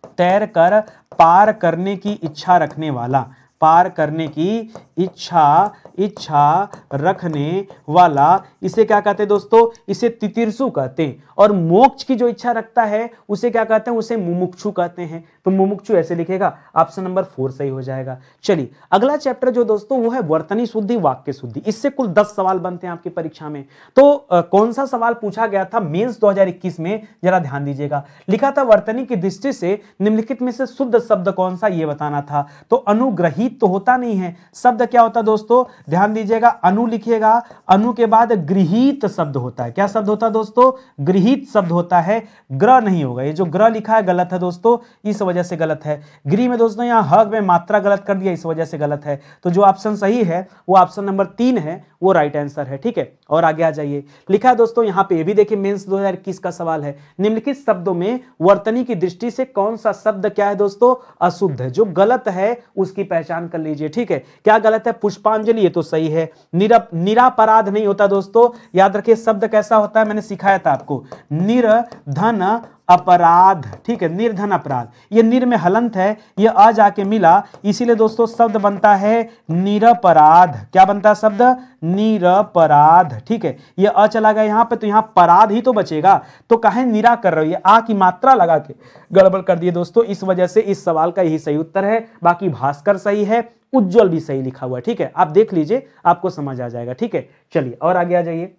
तैर कर पार करने की इच्छा रखने वाला, पार करने की इच्छा रखने वाला, इसे क्या कहते हैं दोस्तों? इसे तितिर्षु कहते हैं। और मोक्ष की जो इच्छा रखता है उसे क्या कहते हैं? उसे मुमुक्षु कहते हैं। तो मुमुक्षु ऐसे लिखेगा, ऑप्शन नंबर 4 सही हो जाएगा। चलिए अगला चैप्टर जो दोस्तों वो है वर्तनी शुद्धि, वाक्य शुद्धि। इससे कुल 10 सवाल बनते हैं आपकी परीक्षा में। तो कौन सा सवाल पूछा गया था मेंस 2021 में, जरा ध्यान दीजिएगा। लिखा था वर्तनी की दृष्टि से निम्नलिखित में से शुद्ध शब्द कौन सा, ये बताना था। तो अनुग्रहित तो होता नहीं है, शब्द क्या होता है दोस्तों? ध्यान दीजिएगा, अनु लिखिएगा, अनु के बाद गृहीत शब्द होता है। क्या शब्द होता है दोस्तों? गृहीत शब्द होता है, ग्रह नहीं होगा। ये जो ग्रह लिखा है गलत है दोस्तों, इस वजह से गलत है। गृह में दोस्तों यहाँ हग में मात्रा गलत कर दिया, इस वजह से गलत है। तो जो ऑप्शन सही है वो ऑप्शन नंबर 3 है, वो राइट आंसर है। ठीक है, और आगे आ जाइए। लिखा है दोस्तों यहाँ पे, ये भी देखिए मेंस 2021 का सवाल है। निम्नलिखित शब्दों में वर्तनी की दृष्टि से कौन सा शब्द क्या है दोस्तों? अशुद्ध है। जो गलत है उसकी पहचान कर लीजिए। ठीक है, क्या गलत है? पुष्पांजलि, ये तो सही है। निरापराध नहीं होता दोस्तों, याद रखिए शब्द कैसा होता है, मैंने सिखाया था आपको, निर्धन अपराध। ठीक है, निर्धन अपराध, ये निर में हलंत है, ये अ जाके मिला, इसीलिए दोस्तों शब्द बनता है निरपराध। क्या बनता है शब्द? निरपराध। ठीक है, ये अ चला गया यहां पे, तो यहां पराध ही तो बचेगा। तो काहे निरा कर रहे हो, ये आ की मात्रा लगा के गड़बड़ कर दिए दोस्तों। इस वजह से इस सवाल का यही सही उत्तर है। बाकी भास्कर सही है, उज्जवल भी सही लिखा हुआ है। ठीक है, आप देख लीजिए, आपको समझ आ जाएगा। ठीक है, चलिए और आगे आ जाइए,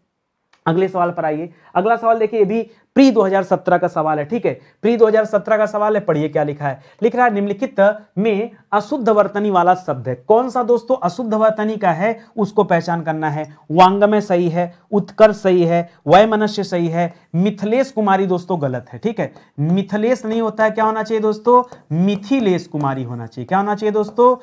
अगले सवाल पर आइए। अगला सवाल देखिए, ये भी प्री 2017 का सवाल है। ठीक है, प्री 2017 का सवाल है, पढ़िए क्या लिखा है। लिख रहा है निम्नलिखित में अशुद्ध वर्तनी वाला शब्द है। कौन सा दोस्तों अशुद्ध वर्तनी का है, उसको पहचान करना है। वांगमय सही है, उत्कर्ष सही है, वैमनस्य सही है, मिथिलेश कुमारी दोस्तों गलत है। ठीक है, मिथिलेश नहीं होता है, क्या होना चाहिए दोस्तों? मिथिलेश कुमारी होना चाहिए। क्या होना चाहिए दोस्तों?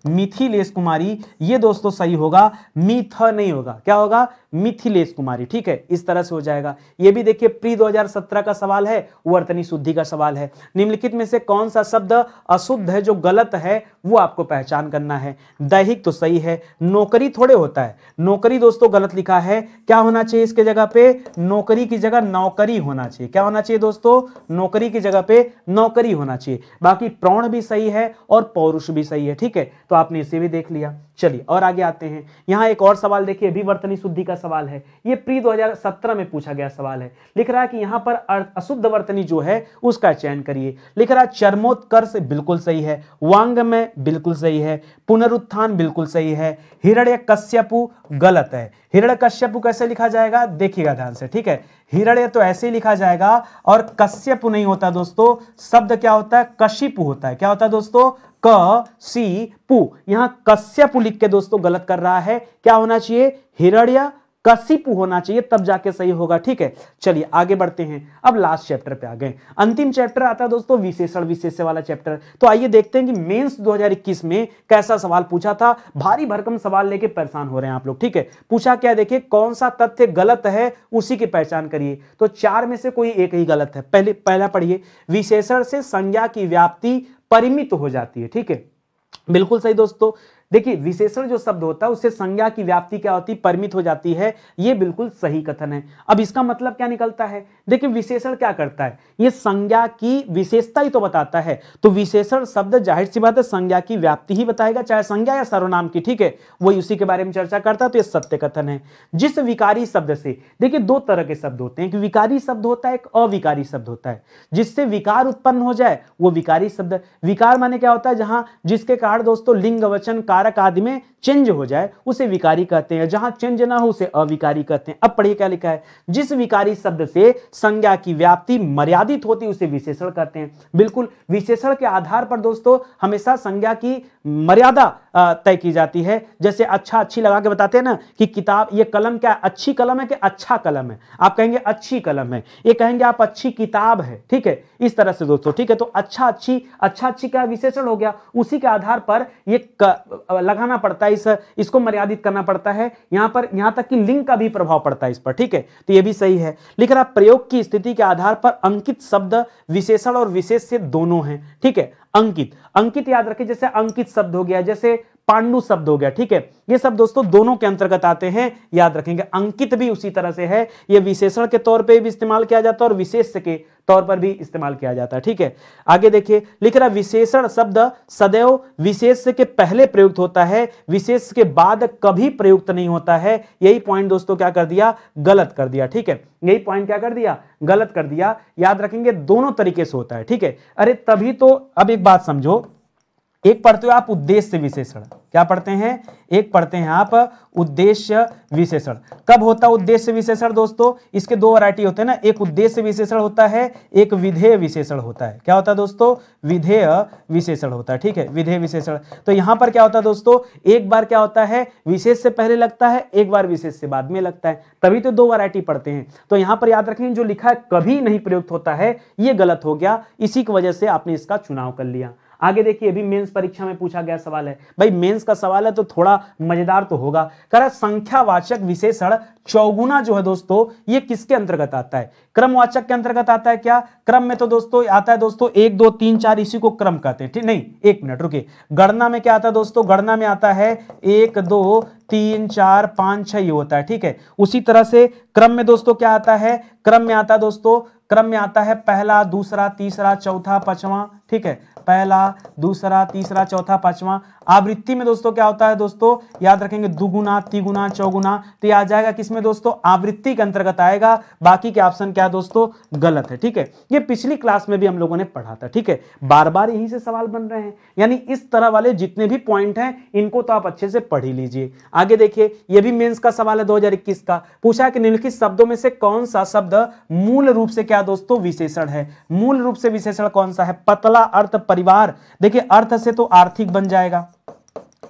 मिथिलेश कुमारी, ये दोस्तों सही होगा, मिथ नहीं होगा, क्या होगा? मिथिलेश कुमारी। ठीक है, इस तरह से हो जाएगा। ये भी देखिए प्री 2017 का सवाल है, वर्तनी शुद्धि का सवाल है। निम्नलिखित में से कौन सा शब्द अशुद्ध है, जो गलत है वो आपको पहचान करना है। दैहिक तो सही है, नौकरी थोड़े होता है, नौकरी दोस्तों गलत लिखा है। क्या होना चाहिए इसके जगह पे? नौकरी की जगह नौकरी होना चाहिए। क्या होना चाहिए दोस्तों? नौकरी की जगह पे नौकरी होना चाहिए। बाकी प्रौढ़ भी सही है और पौरुष भी सही है। ठीक है, तो आपने इसे भी देख लिया। चलिए और आगे आते हैं। यहां एक और सवाल देखिए, भी वर्तनी शुद्धि का सवाल है। ये प्री 2017 में पूछा गया सवाल है। लिख रहा है कि यहां पर अशुद्ध वर्तनी जो है उसका चयन करिए। लिख रहा है चर्मोत्कर्ष बिल्कुल सही है, वांगमय बिल्कुल सही है, पुनरुत्थान बिल्कुल सही है, हिरण्यकश्यपु गलत है। हिरण्यकश्यपु कैसे लिखा जाएगा, देखिएगा ध्यान से। ठीक है, हिरण्य तो ऐसे ही लिखा जाएगा, और कश्यपु नहीं होता दोस्तों। शब्द क्या होता है? कशिपु होता है। क्या होता है दोस्तों? कशिपु। यहां कश्यपु लिख के दोस्तों गलत कर रहा है। क्या होना चाहिए? हिरण्य कशिपु होना चाहिए, तब जाके सही होगा। ठीक है, चलिए आगे बढ़ते हैं। अब लास्ट चैप्टर पे आ गए। अंतिम चैप्टर आता है दोस्तों विशेषण विशेष्य वाला चैप्टर। तो आइए देखते हैं कि मेंस 2021 में कैसा सवाल पूछा था। भारी भरकम सवाल लेके परेशान हो रहे हैं आप लोग। ठीक है, पूछा क्या, देखिए कौन सा तथ्य गलत है उसी की पहचान करिए। तो 4 में से कोई एक ही गलत है। पहला पढ़िए, विशेषण से संज्ञा की व्याप्ति परिमित हो जाती है। ठीक है, बिल्कुल सही दोस्तों। देखिए विशेषण जो शब्द होता है उससे संज्ञा की व्याप्ति क्या होती है? परिमित हो जाती है। ये बिल्कुल सही कथन है। अब इसका मतलब क्या निकलता है? देखिए विशेषण क्या करता है? ये संज्ञा की विशेषता ही तो बताता है। तो विशेषण शब्द जाहिर सी बात है संज्ञा की व्याप्ति ही बताएगा, चाहे संज्ञा या सर्वनाम की। ठीक है, वही उसी के बारे में चर्चा करता है। तो ये सत्य कथन है। जिस विकारी शब्द से, देखिए 2 तरह के शब्द होते हैं, एक विकारी शब्द होता है, एक अविकारी शब्द होता है। जिससे विकार उत्पन्न हो जाए वो विकारी शब्द। विकार माने क्या होता है? जहां जिसके कारण दोस्तों लिंग वचन कारक आदि में चेंज हो जाए उसे विकारी कहते हैं। जहां चेंज ना हो उसे अविकारी कहते हैं। अब पढ़िए क्या लिखा है, जिस विकारी शब्द से संज्ञा की व्याप्ति मर्यादित होती उसे विशेषण कहते हैं। बिल्कुल, विशेषण के आधार पर दोस्तों हमेशा संज्ञा की मर्यादा तय की जाती है। जैसे अच्छा अच्छी लगा के बताते हैं ना कि किताब, ये कलम क्या अच्छी कलम है कि अच्छा कलम है? आप कहेंगे अच्छी कलम है, ये कहेंगे आप अच्छी किताब है। ठीक है, इस तरह से दोस्तों। ठीक है, तो अच्छा अच्छी का विशेषण हो गया। उसी के आधार पर ये लगाना पड़ता है, इसको मर्यादित करना पड़ता है। यहां तक कि लिंग का भी प्रभाव पड़ता है इस पर। ठीक है, तो ये भी सही है। लिख रहा प्रयोग की स्थिति के आधार पर अंकित शब्द विशेषण और विशेष्य दोनों हैं। ठीक है, अंकित याद रखिए, जैसे अंकित शब्द हो गया, जैसे पांडु शब्द हो गया, ठीक है। ये सब दोस्तों दोनों के अंतर्गत आते हैं, याद रखेंगे। अंकित भी उसी तरह से है, ये विशेषण के तौर पे भी इस्तेमाल किया जाता है और विशेष्य के तौर पर भी इस्तेमाल किया जाता है, ठीक है। आगे देखिए, लिख रहा विशेषण शब्द सदैव विशेष्य के पहले प्रयुक्त होता है, विशेष्य के बाद कभी प्रयुक्त नहीं होता है। यही पॉइंट दोस्तों क्या कर दिया, गलत कर दिया, ठीक है। यही पॉइंट क्या कर दिया, गलत कर दिया। याद रखेंगे दोनों तरीके से होता है, ठीक है। अरे तभी तो, अब एक बात समझो, एक पढ़ते हो आप उद्देश्य विशेषण, क्या पढ़ते हैं, एक पढ़ते हैं आप उद्देश्य विशेषण। कब होता है उद्देश्य विशेषण दोस्तों, इसके दो वैरायटी होते हैं ना, एक उद्देश्य विशेषण होता है, एक विधेय विशेषण होता है। क्या होता है दोस्तों, विधेय विशेषण होता है, ठीक है, विधेय विशेषण। तो यहां पर क्या होता है दोस्तों, एक बार क्या होता है विशेष से पहले लगता है, एक बार विशेष से बाद में लगता है, तभी तो दो वैरायटी पढ़ते हैं। तो यहां पर याद रखें जो लिखा है कभी नहीं प्रयुक्त होता है, यह गलत हो गया, इसी की वजह से आपने इसका चुनाव कर लिया। आगे देखिए, अभी मेंस परीक्षा में पूछा गया सवाल है, भाई मेंस का सवाल है तो थोड़ा मजेदार तो होगा। कह रहा संख्यावाचक विशेषण चौगुना जो है दोस्तों, ये किसके अंतर्गत आता है, क्रमवाचक के अंतर्गत आता है क्या। क्रम में तो दोस्तों आता है दोस्तों 1 2 3 4, इसी को क्रम कहते हैं, ठीक नहीं, एक मिनट रुकिए। गणना में क्या आता है दोस्तों, गणना में आता है 1 2 3 4 5 6 ये होता है, ठीक है। उसी तरह से क्रम में दोस्तों क्या आता है, क्रम में आता है दोस्तों, क्रम में आता है पहला दूसरा तीसरा चौथा पांचवा, ठीक है, पहला दूसरा तीसरा चौथा पांचवा। आवृत्ति में दोस्तों क्या होता है दोस्तों, याद रखेंगे दुगुना तिगुना चौगुना, तो ये आ जाएगा किसमें दोस्तों, आवृत्ति के अंतर्गत आएगा। बाकी के ऑप्शन क्या दोस्तों, गलत है, ठीक है। ये पिछली क्लास में भी हम लोगों ने पढ़ा था, ठीक है। बार बार यहीं से सवाल बन रहे हैं, यानी इस तरह वाले जितने भी पॉइंट हैं इनको तो आप अच्छे से पढ़ ही लीजिए। आगे देखिए, ये भी मेंस का सवाल है 2021 का, पूछा कि निम्नलिखित शब्दों में से कौन सा शब्द मूल रूप से क्या दोस्तों विशेषण है। मूल रूप से विशेषण कौन सा है, पतला अर्थ परिवार। देखिए अर्थ से तो आर्थिक बन जाएगा,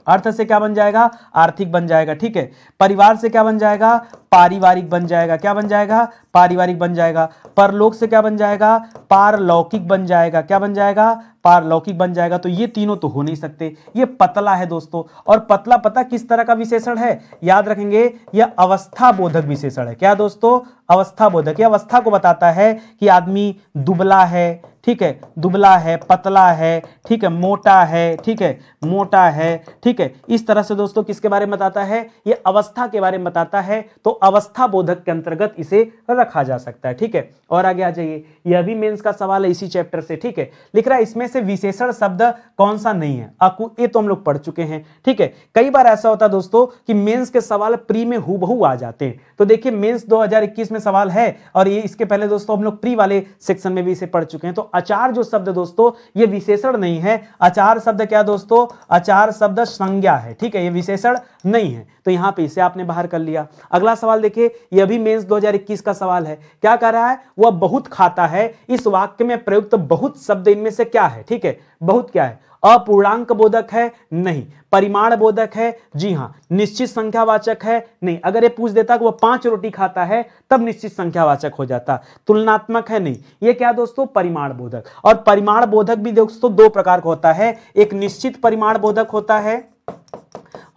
अर्थ से क्या बन जाएगा, आर्थिक बन जाएगा, ठीक है। परिवार से क्या बन जाएगा, पारिवारिक बन जाएगा, क्या बन जाएगा, पारिवारिक बन जाएगा। परलोक से क्या बन जाएगा, पारलौकिक बन जाएगा, क्या बन जाएगा, पारलौकिक बन जाएगा। तो ये तीनों तो हो नहीं सकते, ये पतला है दोस्तों। और पतला पता किस तरह का विशेषण है, याद रखेंगे यह अवस्था बोधक विशेषण है। क्या दोस्तों, अवस्था बोधक, यह अवस्था को बताता है कि आदमी दुबला है, ठीक है, दुबला है, पतला है, ठीक है, मोटा है, ठीक है, मोटा है, ठीक है। इस तरह से दोस्तों किसके बारे में बताता है, ये अवस्था के बारे में बताता है, तो अवस्था बोधक के अंतर्गत इसे रखा जा सकता है, ठीक है। और आगे आ जाइए, यह भी मेंस का सवाल है इसी चैप्टर से, ठीक है। लिख रहा है इसमें से विशेषण शब्द कौन सा नहीं है, ये तो हम लोग पढ़ चुके हैं, ठीक है। कई बार ऐसा होता है दोस्तों कि मेंस के सवाल प्री में हूबहू आ जाते हैं, तो देखिए मेंस 2021 में सवाल है और ये इसके पहले दोस्तों हम लोग प्री वाले सेक्शन में भी इसे पढ़ चुके हैं। तो आचार जो शब्द दोस्तों ये विशेषण नहीं है, आचार शब्द क्या दोस्तों, आचार शब्द संज्ञा है, ठीक है, ये विशेषण नहीं है। तो यहां पे इसे आपने बाहर कर लिया। अगला सवाल देखिए, यह भी मेंस 2021 का सवाल है। क्या कह रहा है, वह बहुत खाता है, इस वाक्य में प्रयुक्त बहुत शब्द इनमें से क्या है, ठीक है, बहुत क्या है, अपूर्णांक बोधक है, नहीं, परिमाण बोधक है, जी हां, निश्चित संख्यावाचक है, नहीं। अगर ये पूछ देता कि वह 5 रोटी खाता है तब निश्चित संख्यावाचक हो जाता। तुलनात्मक है, नहीं। ये क्या दोस्तों, परिमाण बोधक। और परिमाण बोधक भी दोस्तों दो प्रकार का होता है, एक निश्चित परिमाण बोधक होता है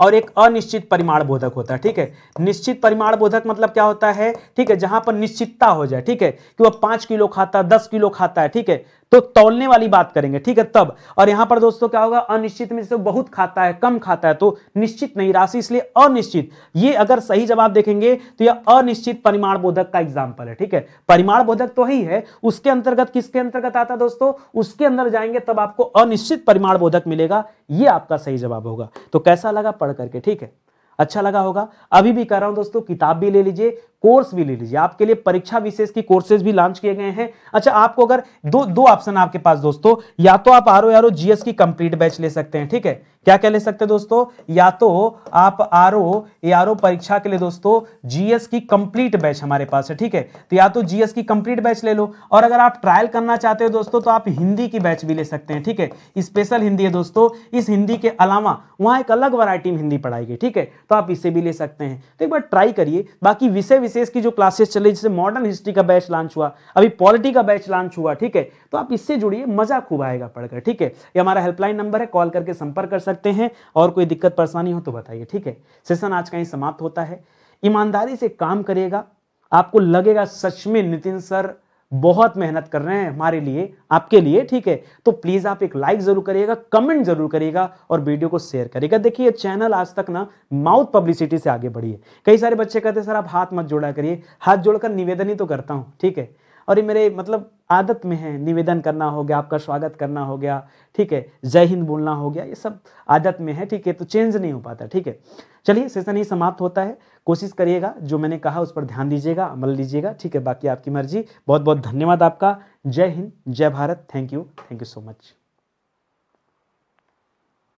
और एक अनिश्चित परिमाण बोधक होता है, ठीक है। निश्चित परिमाण बोधक मतलब क्या होता है, ठीक है, जहां पर निश्चितता हो जाए, ठीक है, कि वह 5 किलो खाता, 10 किलो खाता है, ठीक है, तो तौलने वाली बात करेंगे, ठीक है, तब। और यहां पर दोस्तों क्या होगा, अनिश्चित में जैसे बहुत खाता है, कम खाता है, तो निश्चित नहीं राशि, इसलिए अनिश्चित। ये अगर सही जवाब देखेंगे तो यह अनिश्चित परिमाण बोधक का एग्जाम्पल है, ठीक है। परिमाण बोधक तो ही है, उसके अंतर्गत किसके अंतर्गत आता है दोस्तों, उसके अंदर जाएंगे तब आपको अनिश्चित परिमाण बोधक मिलेगा। ये आपका सही जवाब होगा। तो कैसा लगा पढ़ करके, ठीक है, अच्छा लगा होगा। अभी भी कह रहा हूं दोस्तों, किताब भी ले लीजिए, कोर्स भी ले लीजिए, आपके लिए परीक्षा विशेष की कोर्सेज भी लॉन्च किए गए हैं। अच्छा, आपको अगर दो ऑप्शन आपके पास दोस्तों, या तो आप आरओ जीएस की कंप्लीट बैच ले सकते हैं, ठीक है, क्या क्या ले सकते हैं दोस्तों, या तो आप आरओ परीक्षा के लिए दोस्तों जीएस की कंप्लीट बैच हमारे पास है, ठीक है, तो या तो जीएस की कंप्लीट बैच ले लो, और अगर आप ट्रायल करना चाहते हो दोस्तों तो आप हिंदी की बैच भी ले सकते हैं, ठीक है, स्पेशल हिंदी है दोस्तों। इस हिंदी के अलावा वहां एक अलग वैरायटी में हिंदी पढ़ाएगी, ठीक है, तो आप इसे भी ले सकते हैं। तो एक बार ट्राई करिए। बाकी विषय विशेष की जो क्लासेस चल रही, जैसे मॉडर्न हिस्ट्री का बैच लॉन्च हुआ, अभी पॉलिटी का बैच लॉन्च हुआ, ठीक है, तो आप इससे जुड़िए, मजा खूब आएगा पढ़कर, ठीक है। ये हमारा हेल्पलाइन नंबर है, कॉल करके संपर्क कर सकते हैं, और कोई दिक्कत परेशानी हो तो बताइए, ठीक है। सेशन आज का ही समाप्त होता है। ईमानदारी से काम करिएगा, आपको लगेगा सच में नितिन सर बहुत मेहनत कर रहे हैं हमारे लिए, आपके लिए, ठीक है। तो प्लीज आप एक लाइक जरूर करिएगा, कमेंट जरूर करिएगा और वीडियो को शेयर करिएगा। देखिए चैनल आज तक ना माउथ पब्लिसिटी से आगे बढ़ी है। कई सारे बच्चे कहते हैं सर आप हाथ मत जोड़ा करिए, हाथ जोड़कर निवेदन ही तो करता हूं, ठीक है। और ये मेरे मतलब आदत में है, निवेदन करना हो गया, आपका स्वागत करना हो गया, ठीक है, जय हिंद बोलना हो गया, ये सब आदत में है, ठीक है। तो चेंज नहीं हो पाता, ठीक है। चलिए सेशन ही समाप्त होता है। कोशिश करिएगा जो मैंने कहा उस पर ध्यान दीजिएगा, अमल लीजिएगा, ठीक है। बाकी आपकी मर्जी। बहुत बहुत धन्यवाद आपका। जय हिंद, जय Bharat. Thank you so much.